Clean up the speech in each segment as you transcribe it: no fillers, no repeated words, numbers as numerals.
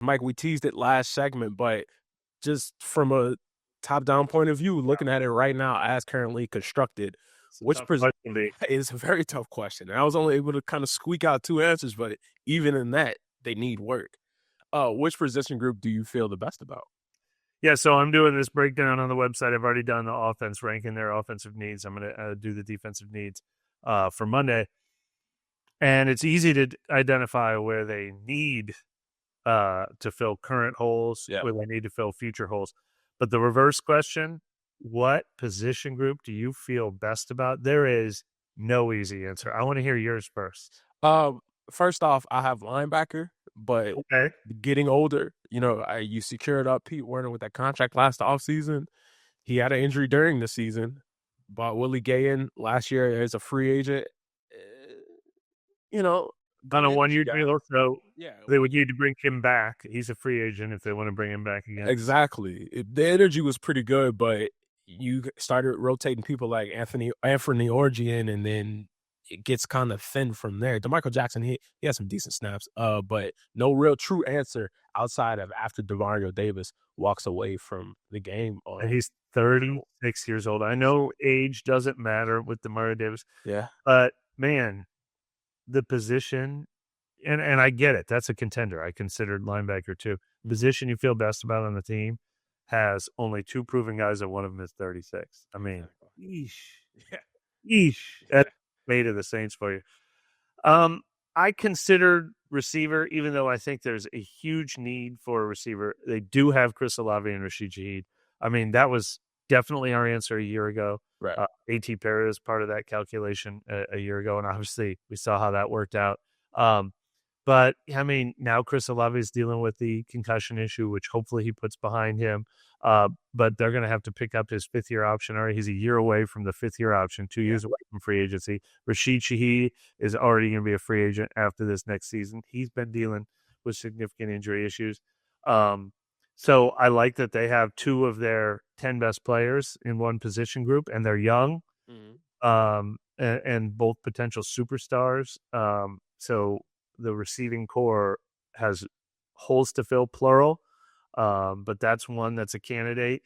Mike, we teased it last segment, but just from a top-down point of view, looking at it right now as currently constructed, It's a which tough question, B. is a very tough question. And I was only able to kind of squeak out two answers, but even in that, they need work. Which position group do you feel the best about? Yeah, so I'm doing this breakdown on the website. I've already done the offense, ranking their offensive needs. I'm going to do the defensive needs for Monday. And it's easy to identify where they need to fill current holes, where they need to fill future holes. But the reverse question, what position group do you feel best about? There is no easy answer. I want to hear yours first. First off, I have linebacker, but Okay. getting older, you secured up Pete Werner with that contract last offseason. He had an injury during the season. Bought Willie Gay in last year as a free agent. On a one-year deal, so yeah, they would need to bring him back. He's a free agent if they want to bring him back again. exactly. The energy was pretty good, but you started rotating people like Anthony Orgian, and then it gets kind of thin from there. DeMichael Jackson, he has some decent snaps, but no real true answer outside of after DeMario Davis walks away from the game. And he's 36 years old. I know age doesn't matter with DeMario Davis. Yeah. But, man, the position, and I get it. That's a contender. I considered linebacker too. Position you feel best about on the team has only two proven guys, and one of them is 36. I mean, yeesh. That's made of the Saints for you. I considered receiver, even though I think there's a huge need for a receiver. They do have Chris Olave and Rashid Shaheed. I mean, that was definitely our answer a year ago. Right. A.T. Perry is part of that calculation a year ago, and obviously we saw how that worked out. But, I mean, now Chris Olave is dealing with the concussion issue, which hopefully he puts behind him. But they're going to have to pick up his fifth-year option. Already, he's a year away from the fifth-year option, 2 years away from free agency. Rashid Shaheed is already going to be a free agent after this next season. He's been dealing with significant injury issues. So I like that they have two of their 10 best players in one position group, and they're young, and both potential superstars. So the receiving core has holes to fill, plural, but that's one that's a candidate.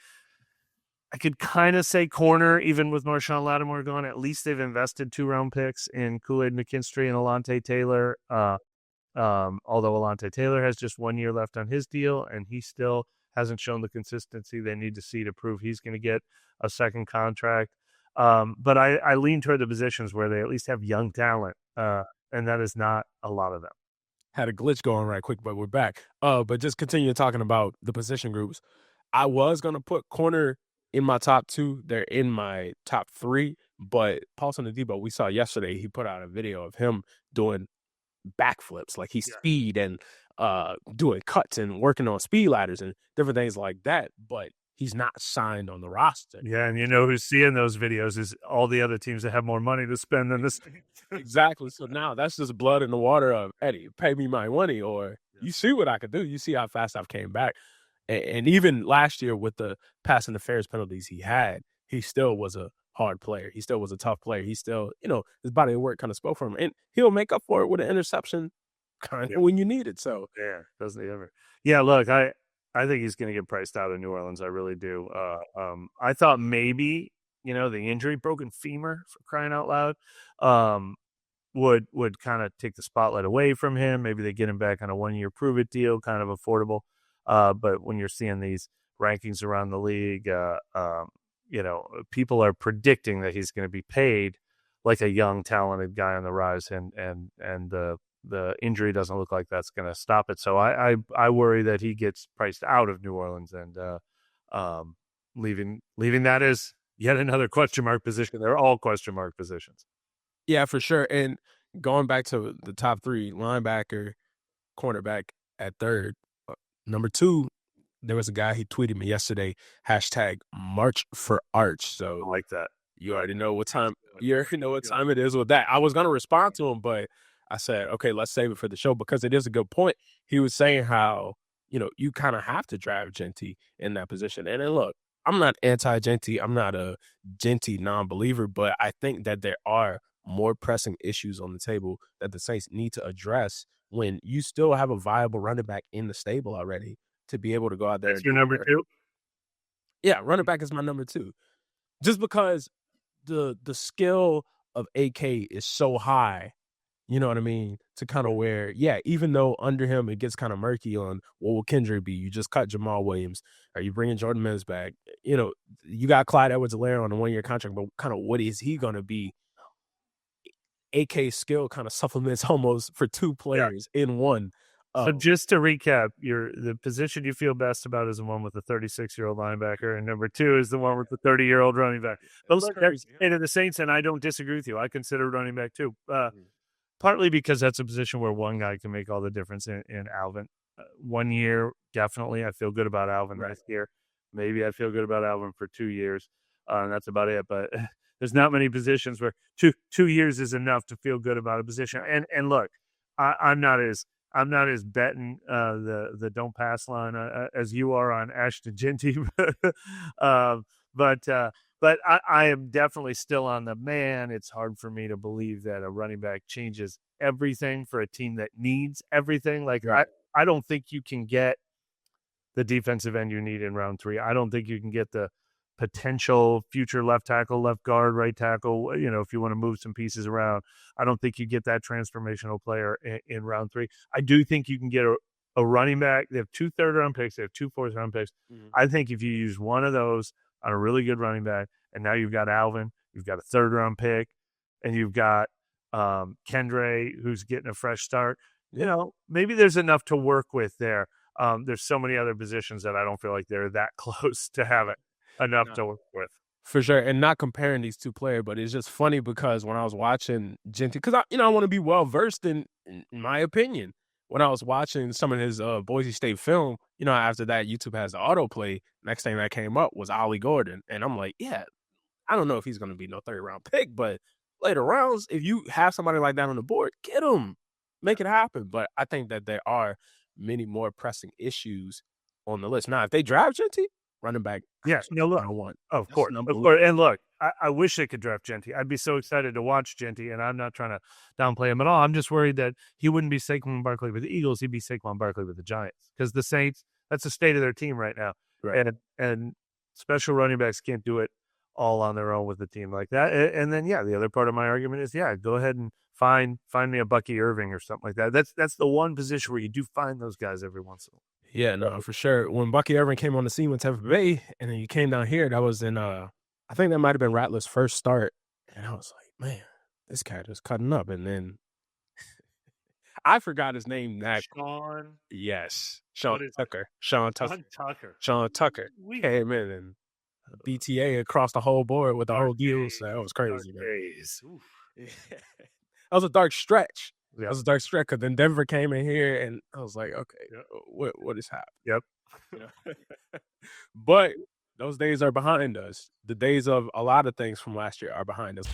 I could kind of say corner, even with Marshawn Lattimore gone. At least they've invested 2-round picks in Kool-Aid McKinstry and Alontae Taylor. Although Alontae Taylor has just 1 year left on his deal, and he still hasn't shown the consistency they need to see to prove he's going to get a second contract. But I lean toward the positions where they at least have young talent, and that is not a lot of them. Had a glitch going right quick, but we're back. But just continue talking about the position groups. I was going to put corner in my top two. They're in my top three, but Paulson Adebo, we saw yesterday, he put out a video of him doing backflips, like he's speed and doing cuts and working on speed ladders and different things like that, but he's not signed on the roster. Yeah, and who's seeing those videos is all the other teams that have more money to spend than this. Exactly. So now that's just blood in the water of, Eddie, pay me my money, or you see what I could do. You see how fast I've came back. And even last year with the pass interference penalties he had, he still was a hard player. He still was a tough player. He still, his body of work kind of spoke for him. And he'll make up for it with an interception kind of when you need it. So, yeah, doesn't he ever? Yeah, look, I think he's going to get priced out of New Orleans. I really do. I thought maybe, the injury, broken femur, for crying out loud, would kind of take the spotlight away from him. Maybe they get him back on a 1-year prove-it deal, kind of affordable. But when you're seeing these rankings around the league, people are predicting that he's going to be paid like a young, talented guy on the rise, and the injury doesn't look like that's going to stop it. So I worry that he gets priced out of New Orleans, and leaving that as yet another question mark position. They're all question mark positions. Yeah, for sure. And going back to the top three, linebacker, cornerback at third. Number two, there was a guy, he tweeted me yesterday, #March for Arch. So I like that. You already know what time it is with that. I was going to respond to him, but I said, okay, let's save it for the show, because it is a good point. He was saying how, you kind of have to draft Genty in that position. And then look, I'm not anti-Genty. I'm not a Genty non-believer, but I think that there are more pressing issues on the table that the Saints need to address when you still have a viable running back in the stable already to be able to go out there. That's your number 2? Yeah, running back is my number 2. Just because the skill of AK is so high, you know what I mean? To kind of where, yeah, even though under him it gets kind of murky on what will Kendrick be? You just cut Jamal Williams. Are you bringing Jordan Mills back? You know, you got Clyde Edwards-Helaire on a 1-year contract, but kind of what is he going to be? AK's skill kind of supplements almost for 2 players in one. So just to recap, the position you feel best about is the one with the 36-year-old linebacker, and number 2 is the one with the 30-year-old running back. But look, and in the Saints, and I don't disagree with you. I consider running back too, partly because that's a position where one guy can make all the difference in Alvin. 1 year, definitely, I feel good about Alvin this year. Maybe I feel good about Alvin for 2 years, and that's about it. But there's not many positions where two years is enough to feel good about a position. And look, I'm not as betting the don't pass line as you are on Ashton Genty, but I am definitely still on the man. It's hard for me to believe that a running back changes everything for a team that needs everything. Like I don't think you can get the defensive end you need in round 3. I don't think you can get the potential future left tackle, left guard, right tackle, you know, if you want to move some pieces around. I don't think you get that transformational player in round 3. I do think you can get a running back. They have 2 third-round picks. They have 2 fourth-round picks. I think if you use one of those on a really good running back, and now you've got Alvin, you've got a third-round pick, and you've got Kendre, who's getting a fresh start, you know, maybe there's enough to work with there. There's so many other positions that I don't feel like they're that close to have it enough to work with. For sure. And not comparing these 2 players, but it's just funny because when I was watching Genty, because I want to be well versed in my opinion. When I was watching some of his Boise State film, you know, after that YouTube has the autoplay, next thing that came up was Ollie Gordon. And I'm like, yeah, I don't know if he's going to be no 3rd-round pick, but later rounds, if you have somebody like that on the board, get him. Make it happen. But I think that there are many more pressing issues on the list. Now, if they draft Genty, running back. Yeah, no, look, of course. And look, I wish they could draft Genty. I'd be so excited to watch Genty, and I'm not trying to downplay him at all. I'm just worried that he wouldn't be Saquon Barkley with the Eagles. He'd be Saquon Barkley with the Giants, because the Saints, that's the state of their team right now. Right. And special running backs can't do it all on their own with a team like that. And then, yeah, the other part of my argument is, yeah, go ahead and find me a Bucky Irving or something like that. That's the one position where you do find those guys every once in a while. Yeah, no, for sure. When Bucky Irving came on the scene with Tampa Bay, and then he came down here, that was in I think that might have been Rattler's first start. And I was like, man, this cat is cutting up. And then I forgot his name. Sean. Yes. Sean Tucker. We came in and BTA across the whole board with the whole deal. So that was crazy. That was a dark stretch. That was a dark stretch, because then Denver came in here, and I was like, okay, what is happening? Yep. But those days are behind us. The days of a lot of things from last year are behind us.